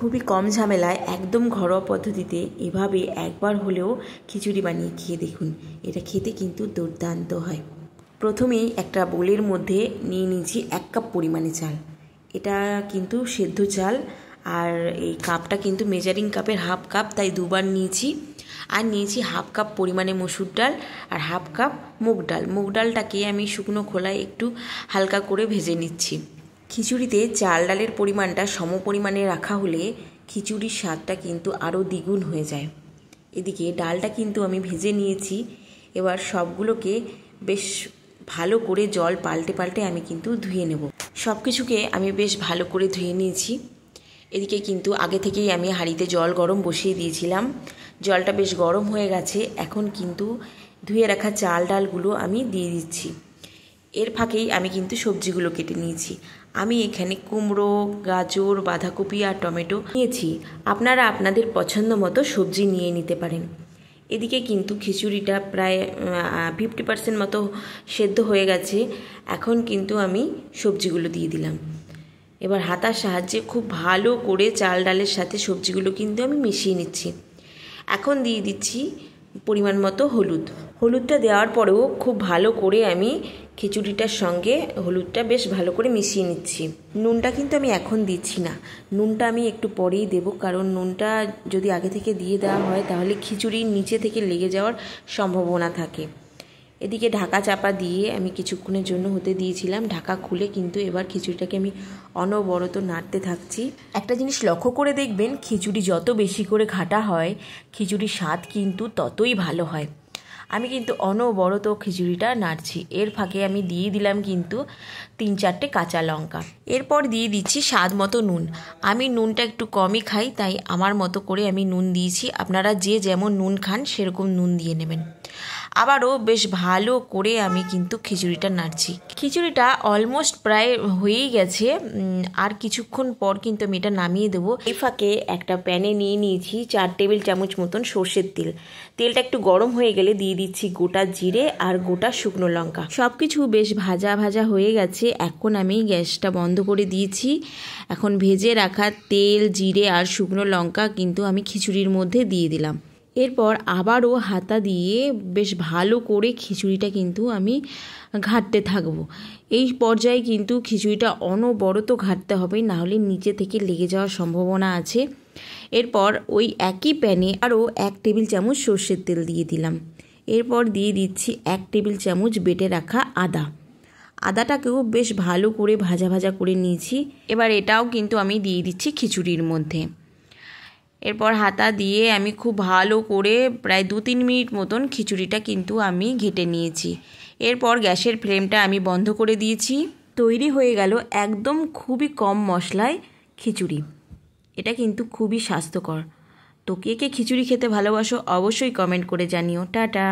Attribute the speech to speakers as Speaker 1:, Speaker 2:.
Speaker 1: খুবই কম ঝামেলায় একদম ঘরোয়া পদ্ধতিতে এভাবে একবার হলেও খিচুড়ি বানিয়ে খেয়ে দেখুন। এটা খেতে কিন্তু দুর্দান্ত হয়। প্রথমেই একটা বোলের মধ্যে নিয়ে নিয়েছি 1 কাপ পরিমাণে চাল। এটা কিন্তু সেদ্ধ চাল, আর এই কাপটা কিন্তু মেজারিং কাপের হাফ কাপ, তাই দুবার নিয়েছি। আর নিয়েছি হাফ কাপ পরিমাণে মসুর ডাল আর হাফ কাপ মুগ ডাল। মুগ ডালটাকে আমি শুকনো খোলায় একটু হালকা করে ভেজে নিচ্ছি। খিচুড়িতে চাল ডালের পরিমাণটা সম পরিমাণে রাখা হলে খিচুড়ির স্বাদটা কিন্তু আরও দ্বিগুণ হয়ে যায়। এদিকে ডালটা কিন্তু আমি ভেজে নিয়েছি। এবার সবগুলোকে বেশ ভালো করে জল পাল্টে পাল্টে আমি কিন্তু ধুয়ে নেব। সব কিছুকে আমি বেশ ভালো করে ধুয়ে নিয়েছি। এদিকে কিন্তু আগে থেকেই আমি হাঁড়িতে জল গরম বসিয়ে দিয়েছিলাম। জলটা বেশ গরম হয়ে গেছে। এখন কিন্তু ধুয়ে রাখা চাল ডালগুলো আমি দিয়ে দিচ্ছি। এর ফাঁকেই আমি কিন্তু সবজিগুলো কেটে নিয়েছি। আমি এখানে কুমড়ো, গাজর, বাঁধাকপি আর টমেটো নিয়েছি। আপনারা আপনাদের পছন্দ মতো সবজি নিয়ে নিতে পারেন। এদিকে কিন্তু খিচুড়িটা প্রায় 50% মতো সেদ্ধ হয়ে গেছে। এখন কিন্তু আমি সবজিগুলো দিয়ে দিলাম। এবার হাতার সাহায্যে খুব ভালো করে চাল ডালের সাথে সবজিগুলো কিন্তু আমি মিশিয়ে নিচ্ছি। এখন দিয়ে দিচ্ছি পরিমাণ মতো হলুদ। হলুদটা দেওয়ার পরেও খুব ভালো করে আমি খিচুড়িটার সঙ্গে হলুদটা বেশ ভালো করে মিশিয়ে নিচ্ছি। নুনটা কিন্তু আমি এখন দিচ্ছি না, নুনটা আমি একটু পরেই দেব, কারণ নুনটা যদি আগে থেকে দিয়ে দেওয়া হয় তাহলে খিচুড়ির নিচে থেকে লেগে যাওয়ার সম্ভাবনা থাকে। এদিকে ঢাকা চাপা দিয়ে আমি কিছুক্ষণের জন্য হতে দিয়েছিলাম। ঢাকা খুলে কিন্তু এবার খিচুড়িটাকে আমি অনবরত নাড়তে থাকছি। একটা জিনিস লক্ষ্য করে দেখবেন, খিচুড়ি যত বেশি করে ঘাটা হয় খিচুড়ির স্বাদ কিন্তু ততই ভালো হয়। আমি কিন্তু অনবরত খিচুড়িটা নাড়ছি। এর ফাঁকে আমি দিয়ে দিলাম কিন্তু 3-4টে কাঁচা লঙ্কা। এরপর দিয়ে দিচ্ছি স্বাদ মতো নুন। আমি নুনটা একটু কমই খাই, তাই আমার মতো করে আমি নুন দিয়েছি। আপনারা যে যেমন নুন খান সেরকম নুন দিয়ে নেবেন। আবারও বেশ ভালো করে আমি কিন্তু খিচুড়িটা নাড়ছি। খিচুড়িটা অলমোস্ট প্রায় হয়েই গেছে। আর কিছুক্ষণ পর কিন্তু আমি এটা নামিয়ে দেবো। এই ফাঁকে একটা প্যানে নিয়ে নিয়েছি 4 টেবিল চামচ মতন সর্ষের তেল। তেলটা একটু গরম হয়ে গেলে দিয়ে দিচ্ছি গোটা জিরে আর গোটা শুকনো লঙ্কা। সব কিছু বেশ ভাজা ভাজা হয়ে গেছে। এখন আমি গ্যাসটা বন্ধ করে দিয়েছি। এখন ভেজে রাখা তেল, জিরে আর শুকনো লঙ্কা কিন্তু আমি খিচুড়ির মধ্যে দিয়ে দিলাম। এরপর আবারও হাতা দিয়ে বেশ ভালো করে খিচুড়িটা কিন্তু আমি ঘাঁটতে থাকবো। এই পর্যায়ে কিন্তু খিচুড়িটা অনবরত ঘাঁটতে হবে, নাহলে নিচে থেকে লেগে যাওয়ার সম্ভাবনা আছে। এরপর ওই একই প্যানে আরও 1 টেবিল চামচ সর্ষের তেল দিয়ে দিলাম। এরপর দিয়ে দিচ্ছি 1 টেবিল চামচ বেটে রাখা আদা। আদাটাকেও বেশ ভালো করে ভাজা ভাজা করে নিয়েছি। এবার এটাও কিন্তু আমি দিয়ে দিচ্ছি খিচুড়ির মধ্যে। এরপর হাতা দিয়ে আমি খুব ভালো করে প্রায় 2-3 মিনিট মতন খিচুড়িটা কিন্তু আমি ঘেঁটে নিয়েছি। এরপর গ্যাসের ফ্লেমটা আমি বন্ধ করে দিয়েছি। তৈরি হয়ে গেল একদম খুবই কম মশলায় খিচুড়ি। এটা কিন্তু খুবই স্বাস্থ্যকর। তো কে কে খিচুড়ি খেতে ভালোবাসো অবশ্যই কমেন্ট করে জানিও। টাটা।